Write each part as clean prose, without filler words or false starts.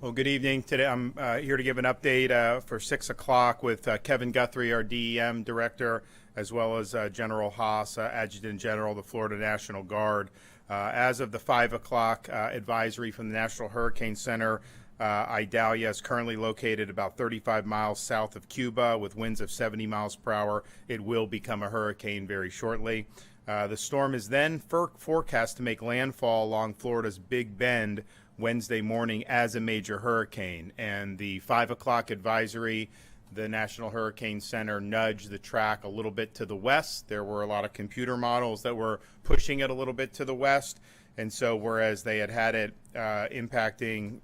Well, good evening. Today I'm here to give an update for 6 o'clock with Kevin Guthrie, our DEM director, as well as General Haas, Adjutant General of the Florida National Guard. As of the 5 o'clock advisory from the National Hurricane Center, Idalia is currently located about 35 miles south of Cuba with winds of 70 miles per hour. It will become a hurricane very shortly. The storm is then forecast to make landfall along Florida's Big Bend Wednesday morning as a major hurricane. And the 5 o'clock advisory, the National Hurricane Center nudged the track a little bit to the west. There were a lot of computer models that were pushing it a little bit to the west. And so whereas they had it impacting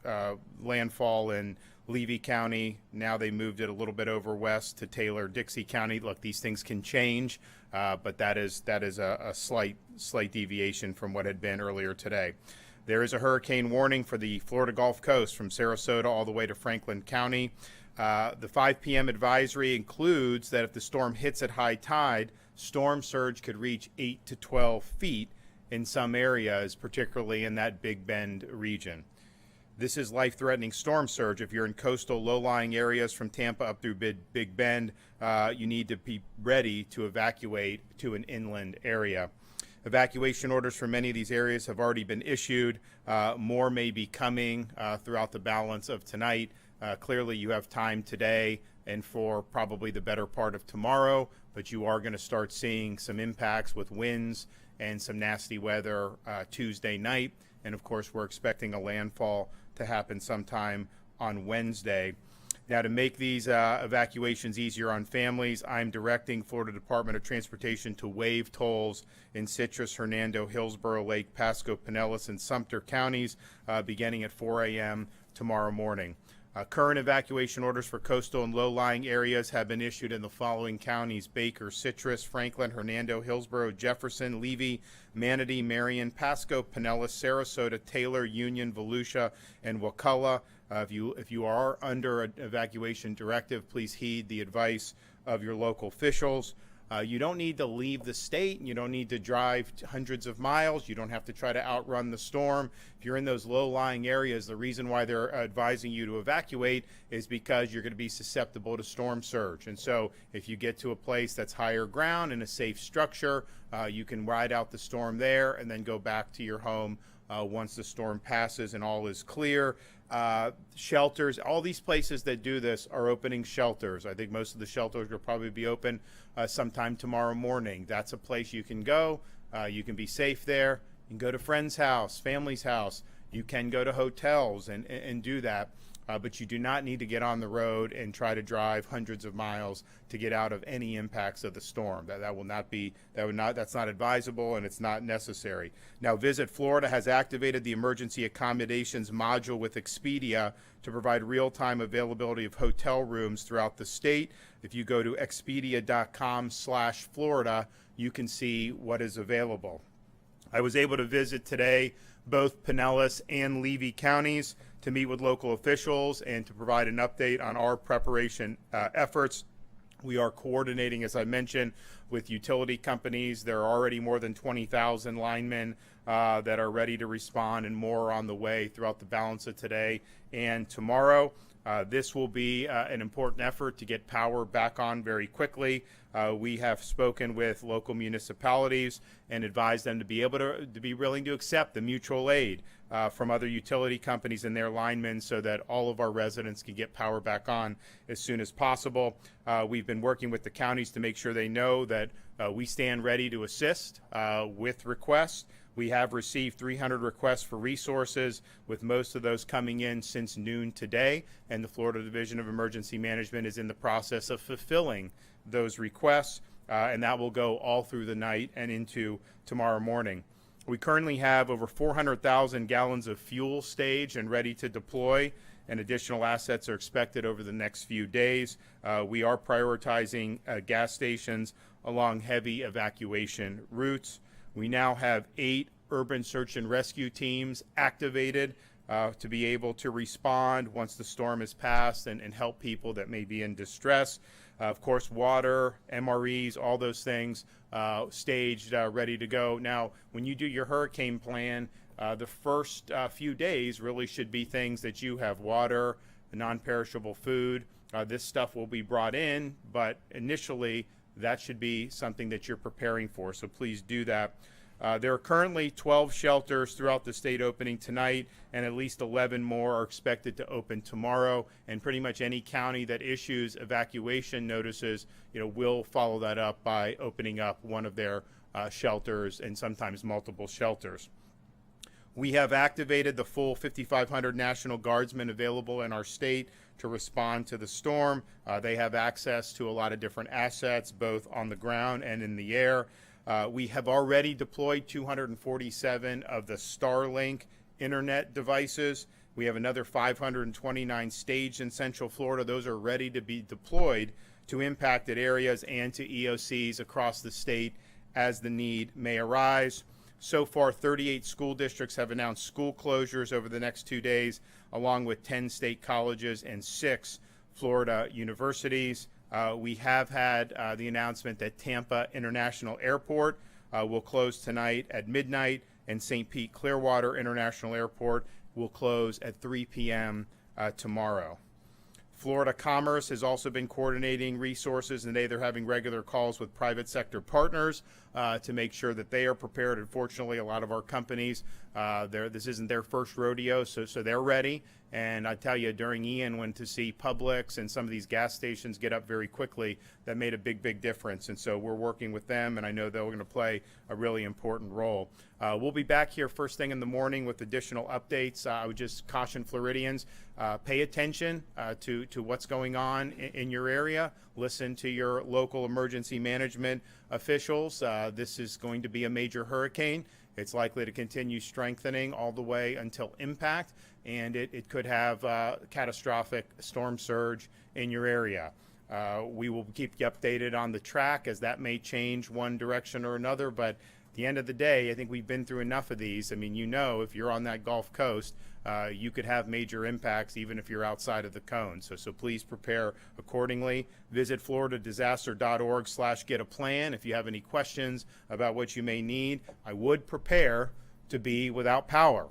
landfall in Levy County, now they moved it a little bit over west to Taylor-Dixie County. Look, these things can change, but that is a slight deviation from what had been earlier today. There is a hurricane warning for the Florida Gulf Coast from Sarasota all the way to Franklin County. The 5 p.m. advisory includes that if the storm hits at high tide, storm surge could reach 8 to 12 feet in some areas, particularly in that Big Bend region. This is life-threatening storm surge. If you're in coastal low-lying areas from Tampa up through Big Bend, you need to be ready to evacuate to an inland area. Evacuation orders for many of these areas have already been issued. More may be coming throughout the balance of tonight. Clearly, you have time today and for probably the better part of tomorrow, but you are going to start seeing some impacts with winds and some nasty weather Tuesday night. And of course, we're expecting a landfall to happen sometime on Wednesday. Now, to make these evacuations easier on families, I'm directing Florida Department of Transportation to waive tolls in Citrus, Hernando, Hillsborough, Lake, Pasco, Pinellas, and Sumter counties beginning at 4 a.m. tomorrow morning. Current evacuation orders for coastal and low-lying areas have been issued in the following counties: Baker, Citrus, Franklin, Hernando, Hillsborough, Jefferson, Levy, Manatee, Marion, Pasco, Pinellas, Sarasota, Taylor, Union, Volusia, and Wakulla. If you are under an evacuation directive, please heed the advice of your local officials. You don't need to leave the state. You don't need to drive hundreds of miles. You don't have to try to outrun the storm. If you're in those low-lying areas, the reason why they're advising you to evacuate is because you're going to be susceptible to storm surge. And so if you get to a place that's higher ground in a safe structure, you can ride out the storm there and then go back to your home once the storm passes and all is clear. Shelters, all these places that do this are opening shelters. I think most of the shelters will probably be open sometime tomorrow morning. That's a place you can go. You can be safe there. You can go to friend's house, family's house. You can go to hotels and do that. But you do not need to get on the road and try to drive hundreds of miles to get out of any impacts of the storm. That's not advisable, and it's not necessary. Now, Visit Florida has activated the emergency accommodations module with Expedia to provide real-time availability of hotel rooms throughout the state. If you go to expedia.com/Florida, you can see what is available. I was able to visit today both Pinellas and Levy counties to meet with local officials and to provide an update on our preparation efforts. We are coordinating, as I mentioned, with utility companies. There are already more than 20,000 linemen that are ready to respond, and more on the way throughout the balance of today and tomorrow. This will be an important effort to get power back on very quickly. We have spoken with local municipalities and advised them to be able to be willing to accept the mutual aid from other utility companies and their linemen so that all of our residents can get power back on as soon as possible. We've been working with the counties to make sure they know that we stand ready to assist with requests. We have received 300 requests for resources, with most of those coming in since noon today, and the Florida Division of Emergency Management is in the process of fulfilling those requests, and that will go all through the night and into tomorrow morning. We currently have over 400,000 gallons of fuel staged and ready to deploy, and additional assets are expected over the next few days. We are prioritizing gas stations along heavy evacuation routes. We now have 8 urban search and rescue teams activated to be able to respond once the storm has passed and help people that may be in distress. Of course, water, MREs, all those things staged, ready to go. Now, when you do your hurricane plan, The first few days really should be things that you have: water, non-perishable food. This stuff will be brought in, but initially that should be something that you're preparing for, so please do that. There are currently 12 shelters throughout the state opening tonight, and at least 11 more are expected to open tomorrow. And pretty much any county that issues evacuation notices, will follow that up by opening up one of their shelters, and sometimes multiple shelters. We have activated the full 5,500 National Guardsmen available in our state to respond to the storm. They have access to a lot of different assets, both on the ground and in the air. We have already deployed 247 of the Starlink internet devices. We have another 529 staged in Central Florida. Those are ready to be deployed to impacted areas and to EOCs across the state as the need may arise. So far, 38 school districts have announced school closures over the next 2 days, along with 10 state colleges and 6 Florida universities. We have had the announcement that Tampa International Airport will close tonight at midnight, and St. Pete Clearwater International Airport will close at 3 p.m. Tomorrow. Florida Commerce has also been coordinating resources, and they're having regular calls with private sector partners to make sure that they are prepared. Unfortunately, a lot of our companies, this isn't their first rodeo, so they're ready. And I tell you, during Ian, when to see Publix and some of these gas stations get up very quickly, that made a big difference. And so we're working with them, and I know they're going to play a really important role. We'll be back here first thing in the morning with additional updates. I would just caution Floridians, pay attention to what's going on in your area. Listen to your local emergency management officials. This is going to be a major hurricane. It's likely to continue strengthening all the way until impact, and it could have catastrophic storm surge in your area. We will keep you updated on the track, as that may change one direction or another, but at the end of the day, I think we've been through enough of these. I mean, if you're on that Gulf Coast, you could have major impacts even if you're outside of the cone. So please prepare accordingly. Visit floridadisaster.org/get-a-plan if you have any questions about what you may need. I would prepare to be without power.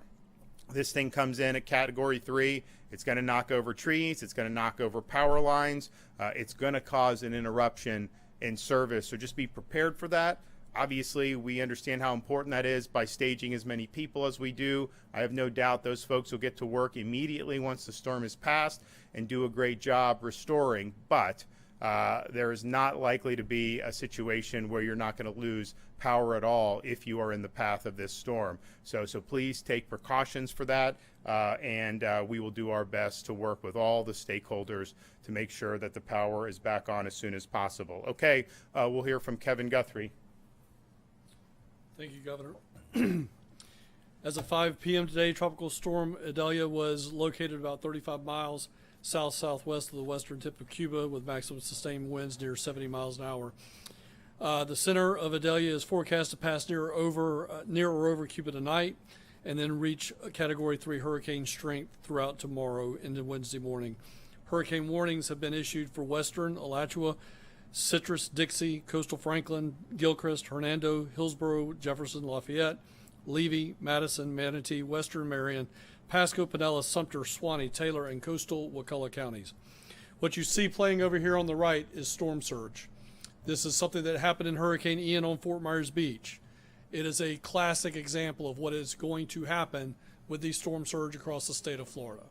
This thing comes in at Category 3. It's going to knock over trees. It's going to knock over power lines. It's going to cause an interruption in service. So just be prepared for that. Obviously, we understand how important that is by staging as many people as we do. I have no doubt those folks will get to work immediately once the storm is passed and do a great job restoring. But there is not likely to be a situation where you're not going to lose power at all if you are in the path of this storm. So please take precautions for that, and we will do our best to work with all the stakeholders to make sure that the power is back on as soon as possible. Okay, we'll hear from Kevin Guthrie. Thank you, Governor. As of 5 p.m. today, Tropical Storm Idalia was located about 35 miles south-southwest of the western tip of Cuba, with maximum sustained winds near 70 miles an hour. The center of Idalia is forecast to pass near or over Cuba tonight, and then reach Category 3 hurricane strength throughout tomorrow into Wednesday morning. Hurricane warnings have been issued for western Alachua, Citrus, Dixie, Coastal Franklin, Gilchrist, Hernando, Hillsborough, Jefferson, Lafayette, Levy, Madison, Manatee, Western Marion, Pasco, Pinellas, Sumter, Suwannee, Taylor, and coastal Wakulla counties. What you see playing over here on the right is storm surge. This is something that happened in Hurricane Ian on Fort Myers Beach. It is a classic example of what is going to happen with the storm surge across the state of Florida.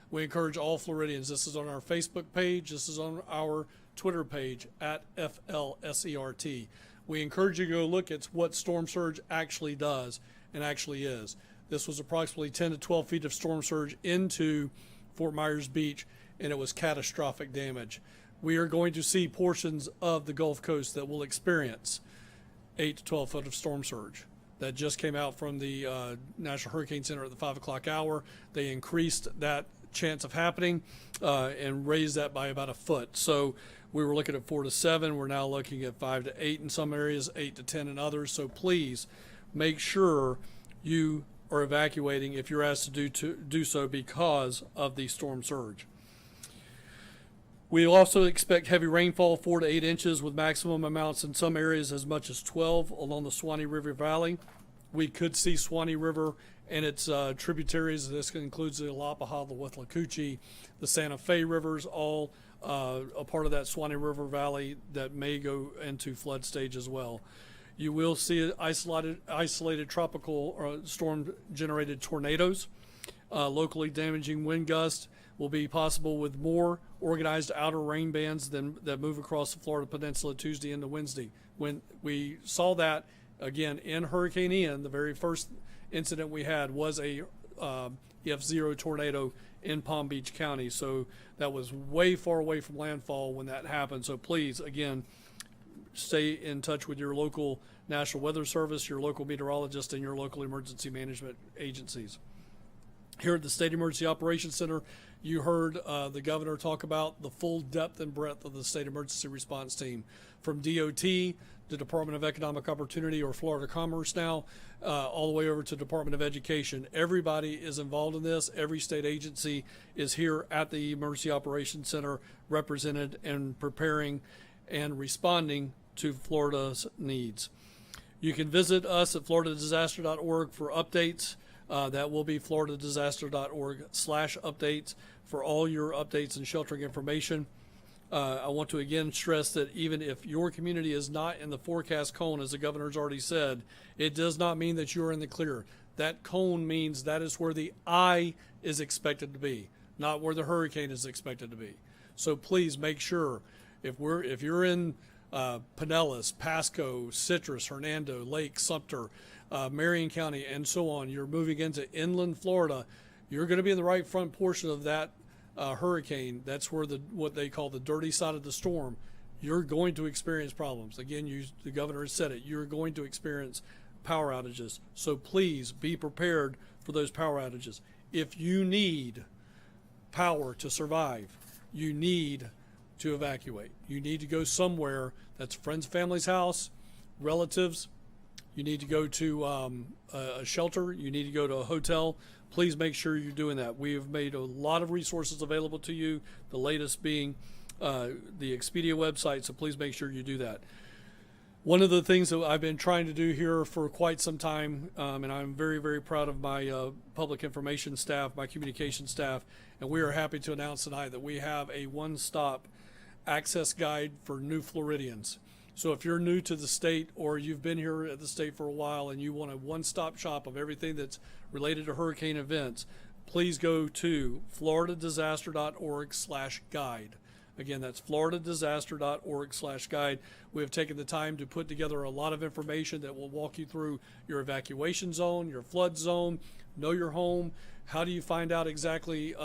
We encourage all Floridians. This is on our Facebook page. This is on our Twitter page at FLSERT. We encourage you to go look at what storm surge actually does and actually is. This was approximately 10 to 12 feet of storm surge into Fort Myers Beach, and it was catastrophic damage. We are going to see portions of the Gulf Coast that will experience 8 to 12 foot of storm surge. That just came out from the National Hurricane Center at the 5 o'clock hour. They increased that chance of happening and raised that by about a foot. So we were looking at 4 to 7. We're now looking at 5 to 8 in some areas, 8 to 10 in others. So please make sure you are evacuating if you're asked to do so because of the storm surge. We also expect heavy rainfall, 4 to 8 inches, with maximum amounts in some areas as much as 12 along the Suwannee River Valley. We could see Suwannee River and its tributaries. This includes the Alapaha, the Withlacoochee, the Santa Fe rivers, all a part of that Suwannee River Valley that may go into flood stage as well. You will see isolated tropical or storm-generated tornadoes. Locally damaging wind gusts will be possible with more organized outer rain bands that move across the Florida Peninsula Tuesday into Wednesday. When we saw that, again, in Hurricane Ian, the very first incident we had was a F0 tornado in Palm Beach County. So that was way far away from landfall when that happened. So please, again, stay in touch with your local National Weather Service, your local meteorologist, and your local emergency management agencies. Here at the State Emergency Operations Center, you heard the governor talk about the full depth and breadth of the state emergency response team, from DOT, the Department of Economic Opportunity, or Florida Commerce now, all the way over to Department of Education. Everybody is involved in this. Every state agency is here at the Emergency Operations Center, represented and preparing and responding to Florida's needs. You can visit us at floridadisaster.org for updates. That will be floridadisaster.org/updates for all your updates and sheltering information. I want to again stress that even if your community is not in the forecast cone, as the governor's already said, it does not mean that you're in the clear. That cone means that is where the eye is expected to be, not where the hurricane is expected to be. So please make sure if you're in Pinellas, Pasco, Citrus, Hernando, Lake, Sumter, Marion County, and so on, you're moving into inland Florida, you're going to be in the right front portion of that hurricane. That's where what they call the dirty side of the storm. You're going to experience problems. Again, the governor has said it. You're going to experience power outages. So please be prepared for those power outages. If you need power to survive, you need to evacuate. You need to go somewhere that's friends, family's house, relatives. You need to go to a shelter. You need to go to a hotel. Please make sure you're doing that. We have made a lot of resources available to you, the latest being the Expedia website, so please make sure you do that. One of the things that I've been trying to do here for quite some time, and I'm very, very proud of my public information staff, my communication staff, and we are happy to announce tonight that we have a one-stop access guide for new Floridians. So if you're new to the state, or you've been here at the state for a while and you want a one-stop shop of everything that's related to hurricane events, please go to floridadisaster.org/guide. Again, that's floridadisaster.org/guide. We have taken the time to put together a lot of information that will walk you through your evacuation zone, your flood zone, know your home. How do you find out exactly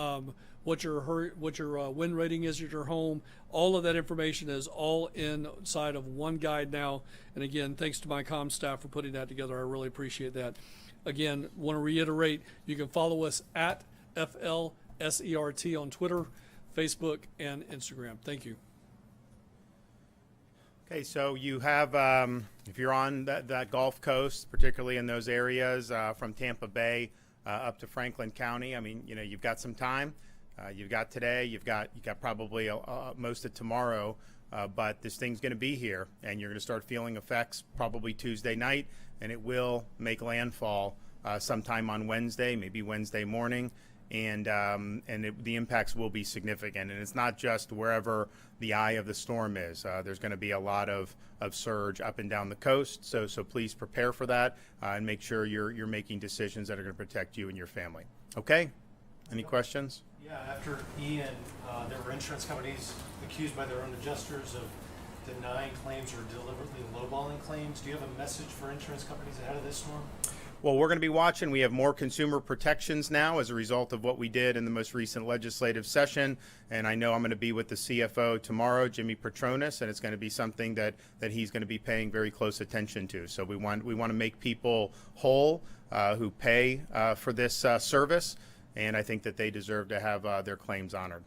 what your wind rating is at your home? All of that information is all inside of one guide now. And again, thanks to my comm staff for putting that together. I really appreciate that. Again, want to reiterate, you can follow us at FLSERT on Twitter, Facebook, and Instagram. Thank you. Okay, so you have, if you're on that Gulf Coast, particularly in those areas from Tampa Bay up to Franklin County, I mean, you know, you've got some time. You've got today, you've got probably most of tomorrow, but this thing's going to be here, and you're going to start feeling effects probably Tuesday night, and it will make landfall sometime on Wednesday, maybe Wednesday morning, and the impacts will be significant. And it's not just wherever the eye of the storm is. There's going to be a lot of surge up and down the coast, so please prepare for that and make sure you're making decisions that are going to protect you and your family. Okay? Any questions? Yeah, after Ian, there were insurance companies accused by their own adjusters of denying claims or deliberately lowballing claims. Do you have a message for insurance companies ahead of this storm? Well, we're going to be watching. We have more consumer protections now as a result of what we did in the most recent legislative session. And I know I'm going to be with the CFO tomorrow, Jimmy Petronas, and it's going to be something that he's going to be paying very close attention to. So we want to make people whole who pay for this service. And I think that they deserve to have their claims honored.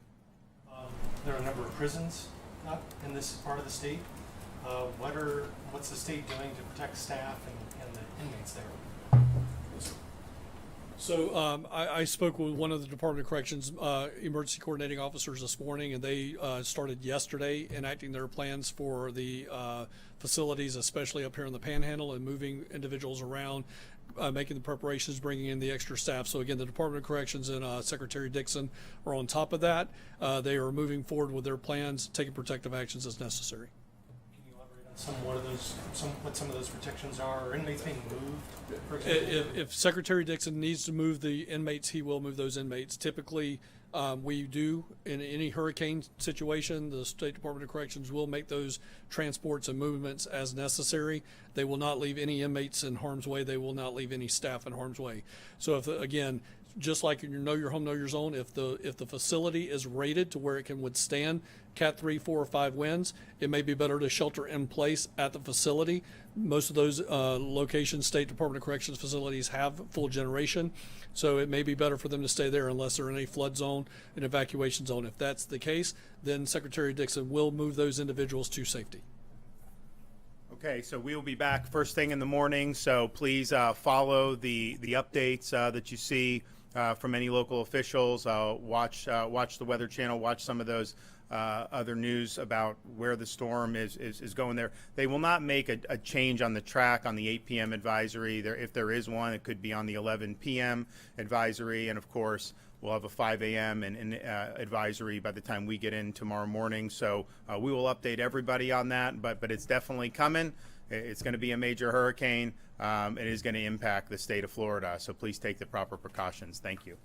There are a number of prisons in this part of the state. What's the state doing to protect staff and the inmates there? So I spoke with one of the Department of Corrections emergency coordinating officers this morning, and they started yesterday enacting their plans for the facilities, especially up here in the Panhandle, and moving individuals around, making the preparations, bringing in the extra staff. So again, the Department of Corrections and Secretary Dixon are on top of that. They are moving forward with their plans, taking protective actions as necessary. Can you elaborate on what some of those protections are, or inmates being moved, for example? If Secretary Dixon needs to move the inmates, he will move those inmates. Typically, we do, in any hurricane situation, the State Department of Corrections will make those transports and movements as necessary. They will not leave any inmates in harm's way. They will not leave any staff in harm's way. So if, again, just like in your Know Your Home, Know Your Zone, if the facility is rated to where it can withstand Cat 3, 4, or 5 winds, it may be better to shelter in place at the facility. Most of those locations, State Department of Corrections facilities, have full generation, so it may be better for them to stay there unless they're in a flood zone, an evacuation zone. If that's the case, then Secretary Dixon will move those individuals to safety. Okay, so we will be back first thing in the morning, so please follow the updates that you see from any local officials. Watch the Weather Channel, watch some of those other news about where the storm is going there. They will not make a change on the track on the 8 p.m. advisory. If there is one, it could be on the 11 p.m. advisory, and of course, we'll have a 5 a.m. and advisory by the time we get in tomorrow morning. So we will update everybody on that, but it's definitely coming. It's going to be a major hurricane. It is going to impact the state of Florida, so please take the proper precautions. Thank you.